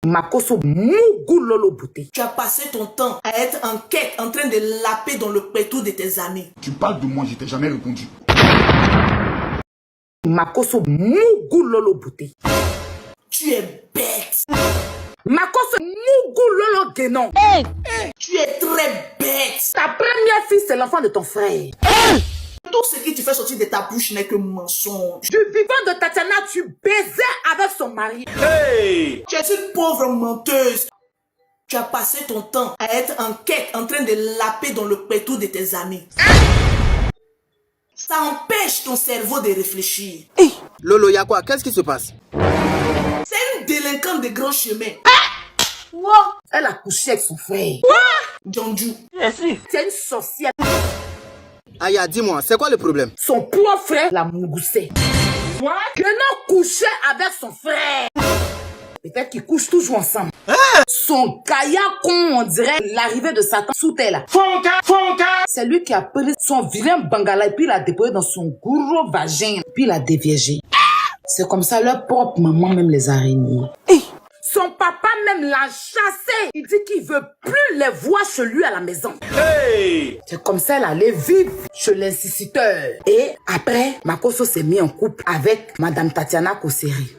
Makoso Mougou Lolo Bouté. Tu as passé ton temps à être en quête, en train de laper dans le pétou de tes amis. Tu parles de moi, je t'ai jamais répondu. Makoso Mougou Lolo Bouté. Tu es bête. Makoso Mougou Lolo Guénon. Tu es très bête. Ta première fille, c'est l'enfant de ton frère. Tout ce qui te fait sortir de ta bouche n'est que mensonge. Du vivant de Tatiana, tu baisais avec son mari. Hey! Tu es une pauvre menteuse. Tu as passé ton temps à être en quête, en train de laper dans le pétou de tes amis. Ça empêche ton cerveau de réfléchir. Hey, Lolo, y'a quoi? Qu'est-ce qui se passe? C'est une délinquante de grand chemin. Elle a couché avec son frère. Djandjou. C'est une sorcière. Aya, dis-moi, c'est quoi le problème? Son propre frère la mougoussait. Guénon couchait avec son frère. Peut-être qu'ils couchent toujours ensemble. Son gaillard con, on dirait l'arrivée de Satan sous terre. C'est lui qui a pris son vilain bangala et puis l'a déposé dans son gros vagin. Puis l'a déviégé. C'est comme ça leur propre maman même les araignées. Son papa même l'a chassé. Il dit qu'il veut plus les voir chez lui à la maison. C'est comme ça elle allait vivre chez l'incisiteur. Et après, Makoso s'est mis en couple avec Madame Tatiana Koseri.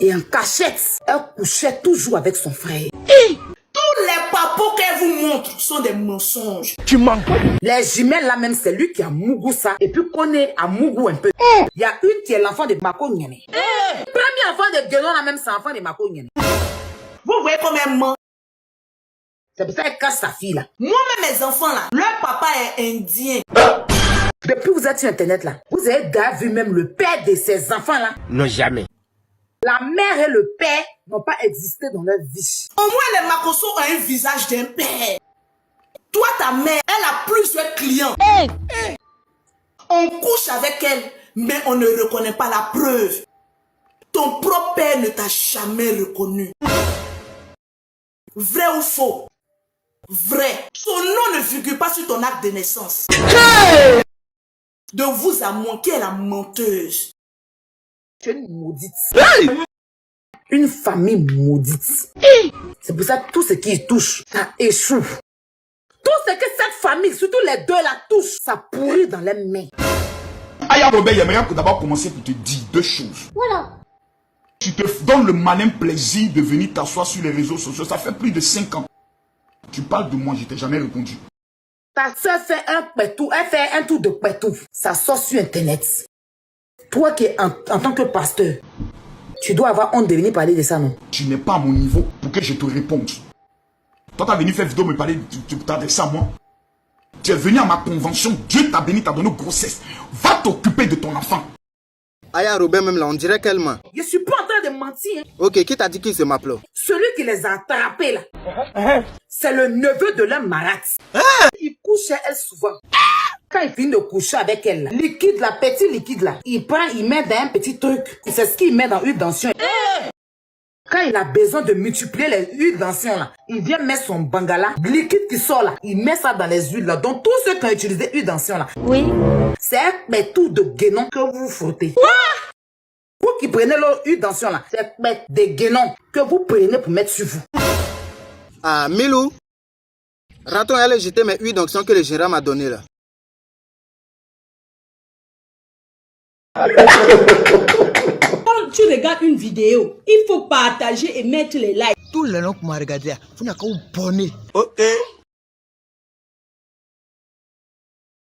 Et en cachette, elle couchait toujours avec son frère. Tous les papos qu'elle vous montre sont des mensonges. Tu mens. Les jumelles là même, c'est lui qui a Mougou ça. Et puis qu'on est à Mougou un peu. Il y a une qui est l'enfant de Mako Nyene. Premier enfant de Guénon là même, c'est l'enfant de Mako Nyene. Vous voyez comme elle ment. C'est pour ça qu'elle casse sa fille là. Moi-même, mes enfants là, leur papa est indien. Depuis que vous êtes sur internet là, vous avez déjà vu même le père de ces enfants là. Non, jamais. La mère et le père n'ont pas existé dans leur vie. Au moins, les Makoso ont un visage d'un père. Toi, ta mère, elle a plusieurs clients. On couche avec elle, mais on ne reconnaît pas la preuve. Ton propre père ne t'a jamais reconnu. Vrai ou faux? Vrai. Son nom ne figure pas sur ton acte de naissance. De vous à moi, qui est la menteuse? Tu es une maudite. Une famille maudite. C'est pour ça que tout ce qui touche, ça échoue. Tout ce que cette famille, surtout les deux la touche, ça pourrit dans les mains. Aya Robert, j'aimerais d'abord commencer pour te dire deux choses. Voilà. Tu te donnes le malin plaisir de venir t'asseoir sur les réseaux sociaux. Ça fait plus de 5 ans. Tu parles de moi, je t'ai jamais répondu. Ta soeur fait un pétou, elle fait un tour de pétou. Ça sort sur internet. Toi qui es en tant que pasteur, tu dois avoir honte de venir parler de ça, non? Tu n'es pas à mon niveau pour que je te réponde. Toi, tu as venu faire vidéo me parler, tu t'adresses à moi. Tu es venu à ma convention, Dieu t'a béni, t'a donné grossesse. Va t'occuper de ton enfant. Aya Robert même là, on dirait qu'elle ment. Je suis pas en train de mentir. Hein. Ok, qui t'a dit qu'il se m'appelait? Celui qui les a attrapés là, c'est le neveu de leur malade. Il couche chez elle souvent. Quand il finit de coucher avec elle, là, liquide là, petit liquide là, il prend, il met dans un petit truc. C'est ce qu'il met dans une tension. Quand il a besoin de multiplier les huiles d'anciens là, il vient mettre son bangala, liquide qui sort là, il met ça dans les huiles là. Donc tous ceux qui ont utilisé huile d'anciens là, Oui. c'est un pétou de guénon que vous frottez. Vous qui prenez leur huile d'anciens là, c'est un de guénon que vous prenez pour mettre sur vous. Ah, Milou. Rentrons aller jeter mes huiles d'onction que le gérant m'a donné là. Quand tu regardes une vidéo, il faut partager et mettre les likes. Tout le long pour me regarder, vous n'avez qu'à vous bonner. Ok.